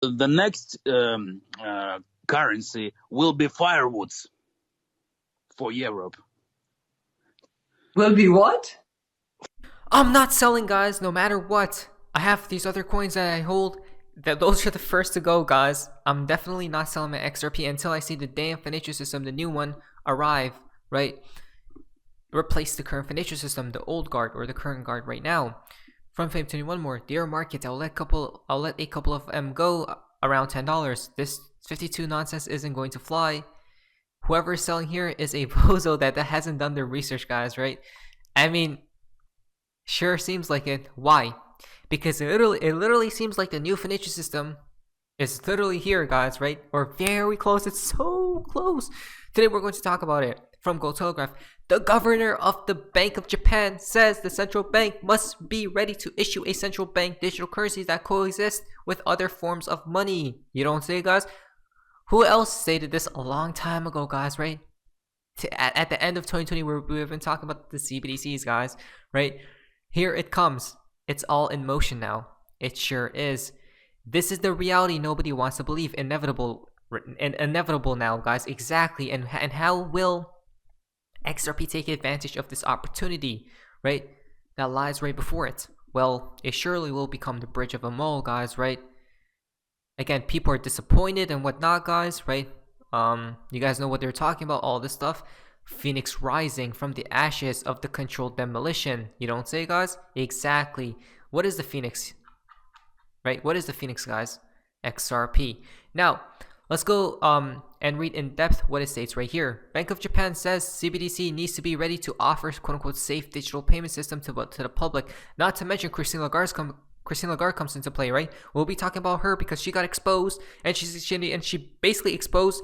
The next currency will be firewoods for Europe. Will be what? I'm not selling, guys, no matter what. I have these other coins that I hold. Those are the first to go, guys. I'm definitely not selling my XRP until I see the damn financial system, the new one, arrive, right? Replace the current financial system, the old guard or the current guard right now. From Fame 21 more, dear markets, I'll let a couple of them go around $10. This 52 nonsense isn't going to fly. Whoever is selling here is a bozo that hasn't done their research, guys, right? I mean, sure seems like it. Why? Because it literally seems like the new financial system is literally here, guys, right? Or very close. It's so close. Today we're going to talk about it. From Gold Telegraph, the governor of the Bank of Japan says the central bank must be ready to issue a central bank digital currency that coexist with other forms of money. You don't say, guys? Who else stated this a long time ago, guys, right? At the end of 2020, we've been talking about the CBDCs, guys, right? Here it comes. It's all in motion now. It sure is. This is the reality nobody wants to believe. Inevitable now, guys. Exactly. And how will XRP take advantage of this opportunity, right? That lies right before it. Well, it surely will become the bridge of a mole, guys, right? Again, people are disappointed and whatnot, guys, right? You guys know what they're talking about, all this stuff. Phoenix rising from the ashes of the controlled demolition. You don't say, guys? Exactly. What is the Phoenix? Right? What is the Phoenix, guys? XRP. Now, let's go and read in depth what it states right here. Bank of Japan says CBDC needs to be ready to offer quote-unquote safe digital payment system to the public. Not to mention Christine Lagarde comes into play, right? We'll be talking about her because she got exposed and she basically exposed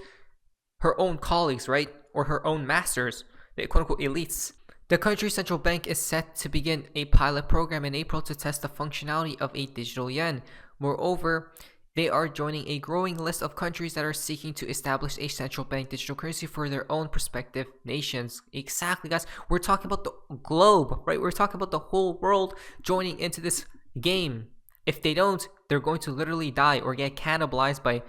her own colleagues, right? Or her own masters, the quote-unquote elites. The country's central bank is set to begin a pilot program in April to test the functionality of a digital yen. Moreover, they are joining a growing list of countries that are seeking to establish a central bank digital currency for their own prospective nations. Exactly, guys. We're talking about the globe, right? We're talking about the whole world joining into this game. If they don't, they're going to literally die or get cannibalized by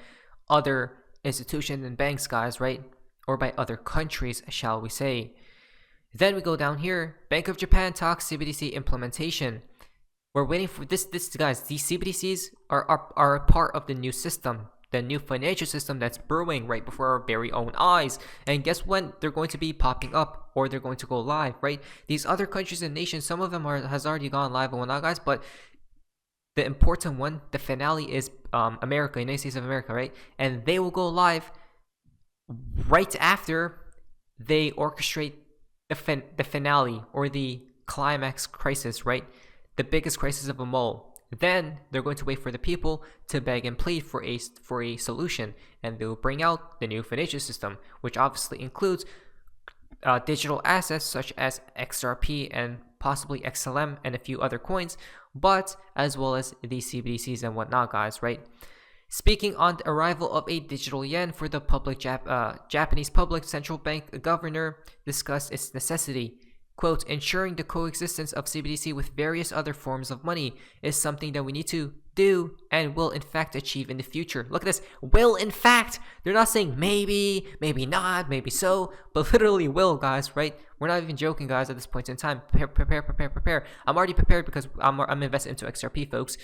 other institutions and banks, guys, right? Or by other countries, shall we say. Then we go down here. Bank of Japan talks CBDC implementation. We're waiting for this guys. These CBDCs are a part of the new system, the new financial system that's brewing right before our very own eyes. And guess when they're going to be popping up or they're going to go live, right? These other countries and nations, some of them has already gone live and whatnot, guys. But the important one, the finale, is America, United States of America, right? And they will go live right after they orchestrate the finale or the climax crisis, right? The biggest crisis of them all. Then they're going to wait for the people to beg and plead for a solution, and they'll bring out the new financial system, which obviously includes digital assets such as XRP and possibly XLM and a few other coins, but as well as the CBDCs and whatnot, guys, right? Speaking on the arrival of a digital yen for the public Japanese public, central bank governor discussed its necessity. Quote, ensuring the coexistence of CBDC with various other forms of money is something that we need to do and will in fact achieve in the future. Look at this. Will in fact. They're not saying maybe, maybe not, maybe so, but literally will, guys, right? We're not even joking, guys, at this point in time. Prepare. I'm already prepared because I'm invested into XRP, folks,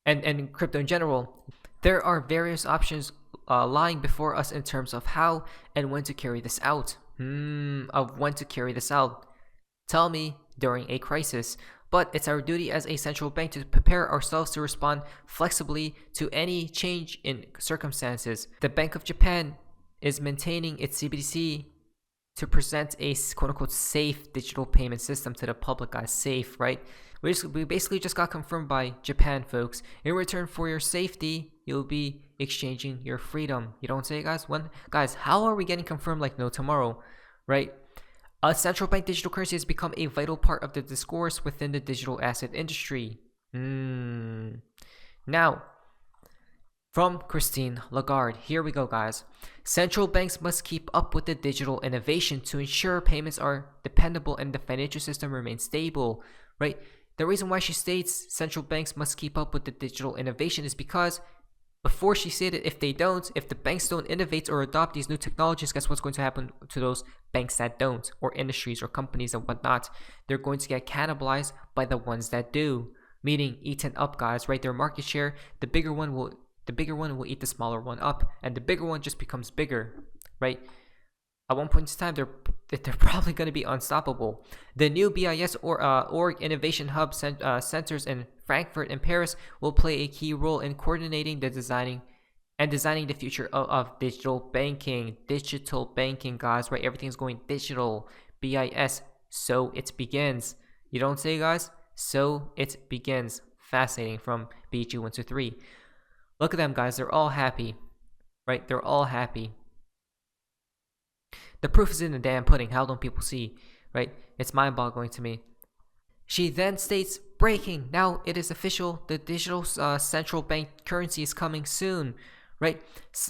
and crypto in general. There are various options lying before us in terms of how and when to carry this out. Tell me during a crisis. But it's our duty as a central bank to prepare ourselves to respond flexibly to any change in circumstances. The Bank of Japan is maintaining its CBDC to present a quote-unquote safe digital payment system to the public, guys. Safe, right? We basically just got confirmed by Japan, folks. In return for your safety, you'll be exchanging your freedom. You don't say, guys? Guys, how are we getting confirmed like no tomorrow, right? A central bank digital currency has become a vital part of the discourse within the digital asset industry. Now, from Christine Lagarde, here we go, guys. Central banks must keep up with the digital innovation to ensure payments are dependable and the financial system remains stable, right? The reason why she states central banks must keep up with the digital innovation is because before she stated if the banks don't innovate or adopt these new technologies, guess what's going to happen to those banks that don't, or industries or companies and whatnot? They're going to get cannibalized by the ones that do, meaning eaten up, guys, right? Their market share, the bigger one will eat the smaller one up, and the bigger one just becomes bigger, right? At one point in time, they're probably going to be unstoppable. The new BIS org innovation hub centers in Frankfurt and Paris will play a key role in coordinating designing the future of digital banking. Digital banking, guys, right? Everything's going digital. BIS. So it begins. You don't say, guys? So it begins. Fascinating from BG123. Look at them, guys. They're all happy, right? They're all happy. The proof is in the damn pudding. How don't people see, right? It's mind-boggling to me. She then states, breaking, now it is official, the digital central bank currency is coming soon, right?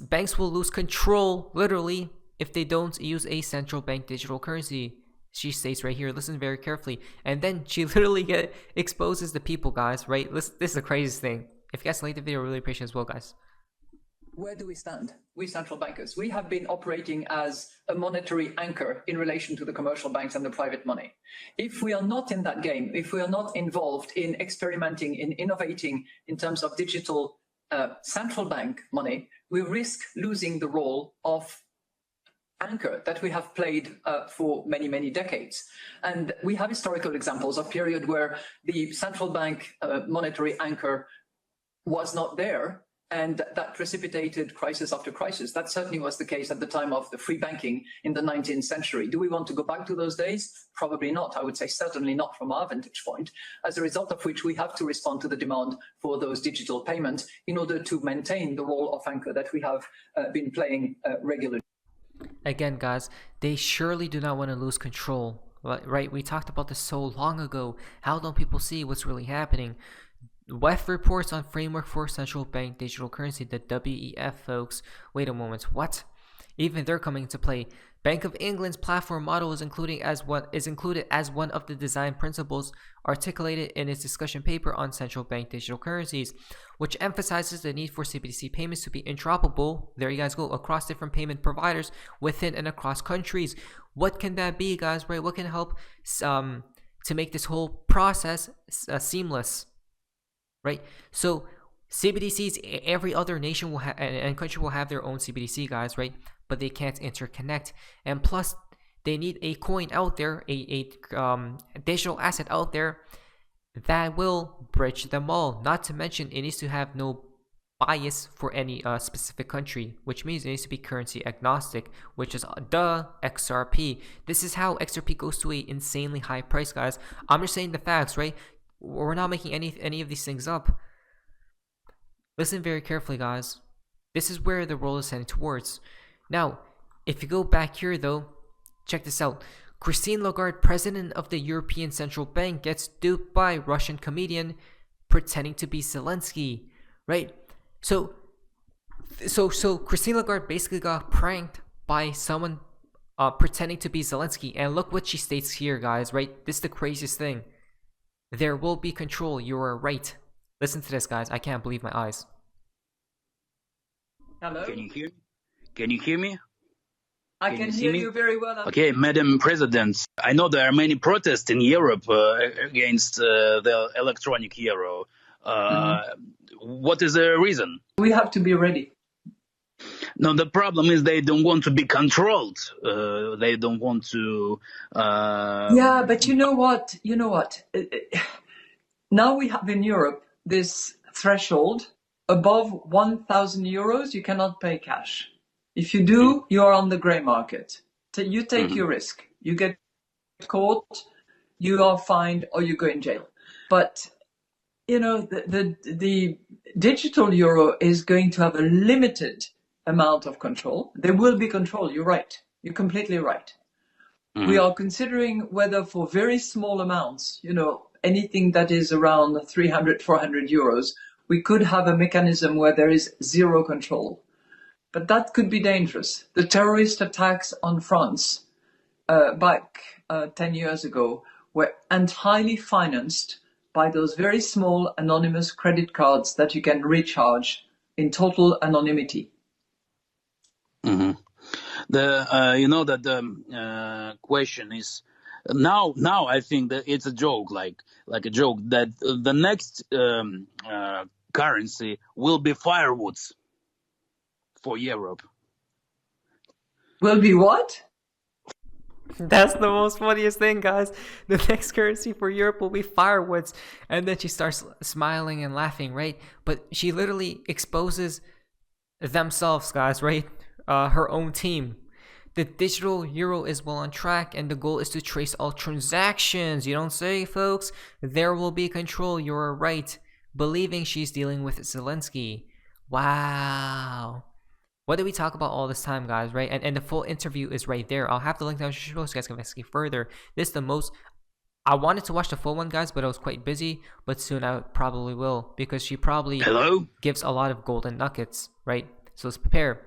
Banks will lose control, literally, if they don't use a central bank digital currency. She states right here, listen very carefully. And then she literally exposes the people, guys, right? This is the craziest thing. If you guys like the video, I really appreciate it as well, guys. Where do we stand? We central bankers, we have been operating as a monetary anchor in relation to the commercial banks and the private money. If we are not in that game, if we are not involved in experimenting, in innovating in terms of digital central bank money, we risk losing the role of anchor that we have played for many, many decades. And we have historical examples of period where the central bank monetary anchor was not there, and that precipitated crisis after crisis. That certainly was the case at the time of the free banking in the 19th century. Do we want to go back to those days? Probably not. I would say certainly not from our vantage point, as a result of which we have to respond to the demand for those digital payments in order to maintain the role of anchor that we have been playing regularly. Again, guys, they surely do not want to lose control, right? We talked about this so long ago. How don't people see what's really happening? WEF reports on framework for central bank digital currency, the WEF, folks. Wait a moment, what? Even they're coming into play. Bank of England's platform model is included as one of the design principles articulated in its discussion paper on central bank digital currencies, which emphasizes the need for CBDC payments to be interoperable, there you guys go, across different payment providers within and across countries. What can that be, guys, right? What can help to make this whole process seamless? Right, so CBDCs, every other nation will and country will have their own CBDC, guys, right? But they can't interconnect, and plus, they need a coin out there, a digital asset out there that will bridge them all. Not to mention, it needs to have no bias for any specific country, which means it needs to be currency agnostic, which is the XRP. This is how XRP goes to a insanely high price, guys. I'm just saying the facts, right? We're not making any of these things up. Listen very carefully, guys. This is where the world is heading towards. Now, if you go back here, though, check this out. Christine Lagarde, president of the European Central Bank, gets duped by Russian comedian pretending to be Zelensky, right? So Christine Lagarde basically got pranked by someone pretending to be Zelensky, and look what she states here, guys, right? This is the craziest thing. There will be control, you are right. Listen to this, guys. I can't believe my eyes. Hello? Can you hear me? Can you hear me? I can hear you very well. Okay, Madam President, I know there are many protests in Europe against the electronic euro. What is the reason? We have to be ready. No, the problem is they don't want to be controlled. They don't want to... Yeah, but you know what? Now we have in Europe this threshold. Above 1,000 euros, you cannot pay cash. If you do, you are on the grey market. So you take your risk. You get caught, you are fined, or you go in jail. But, you know, the digital euro is going to have a limited amount of control. There will be control, you're right. You're completely right. We are considering whether for very small amounts, you know, anything that is around 300, 400 euros, we could have a mechanism where there is zero control. But that could be dangerous. The terrorist attacks on France back 10 years ago were entirely financed by those very small anonymous credit cards that you can recharge in total anonymity. Mm-hmm. The question is now I think that it's a joke, like a joke, that the next currency will be firewoods for Europe. Will be what? That's the most funniest thing, guys. The next currency for Europe will be firewoods. And then she starts smiling and laughing, right? But she literally exposes themselves, guys, right? Her own team. The digital euro is well on track, and the goal is to trace all transactions. You don't say, folks. There will be control. You're right. Believing she's dealing with Zelensky. Wow. What did we talk about all this time, guys, right? And the full interview is right there. I'll have the link down so you guys can investigate further. This is the most... I wanted to watch the full one, guys, but I was quite busy. But soon I probably will, because she probably gives a lot of golden nuggets, right? So let's prepare.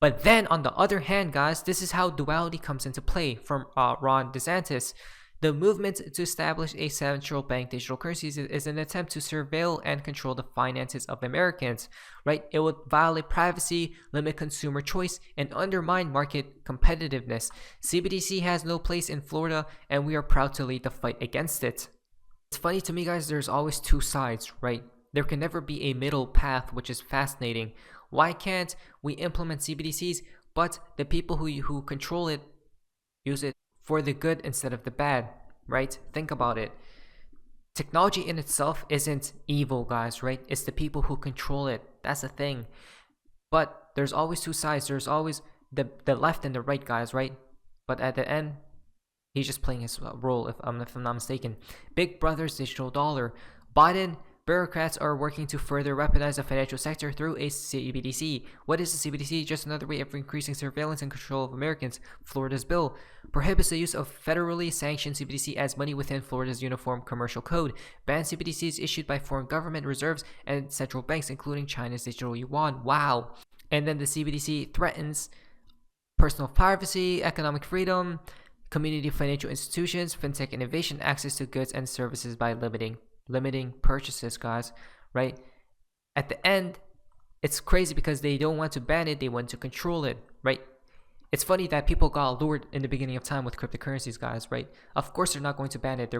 But then, on the other hand, guys, this is how duality comes into play from Ron DeSantis. The movement to establish a central bank digital currencies is an attempt to surveil and control the finances of Americans, right? It would violate privacy, limit consumer choice, and undermine market competitiveness. CBDC has no place in Florida, and we are proud to lead the fight against it. It's funny to me, guys, there's always two sides, right? There can never be a middle path, which is fascinating. Why can't we implement CBDCs, but the people who control it use it for the good instead of the bad, right? Think about it. Technology in itself isn't evil, guys, right? It's the people who control it. That's the thing. But there's always two sides. There's always the left and the right, guys, right? But at the end, he's just playing his role, if I'm not mistaken. Big Brother's digital dollar. Biden bureaucrats are working to further weaponize the financial sector through a CBDC. What is a CBDC? Just another way of increasing surveillance and control of Americans. Florida's bill prohibits the use of federally sanctioned CBDC as money within Florida's Uniform Commercial Code. Bans CBDCs issued by foreign government reserves and central banks, including China's digital yuan. Wow. And then the CBDC threatens personal privacy, economic freedom, community financial institutions, fintech innovation, access to goods and services by limiting purchases, guys, right? At the end, it's crazy because they don't want to ban it, they want to control it, right? It's funny that people got lured in the beginning of time with cryptocurrencies, guys, right? Of course they're not going to ban it.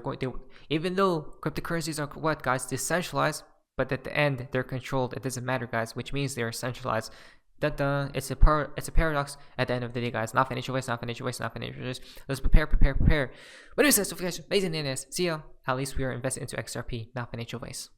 Even though cryptocurrencies are what, guys, decentralized, but at the end they're controlled. It doesn't matter, guys, which means they're centralized. It's a paradox at the end of the day, guys. Not financial waste, not financial waste, not financial waste. Let's prepare. But anyways, guys, amazing. See ya. At least we are invested into XRP, not financial waste.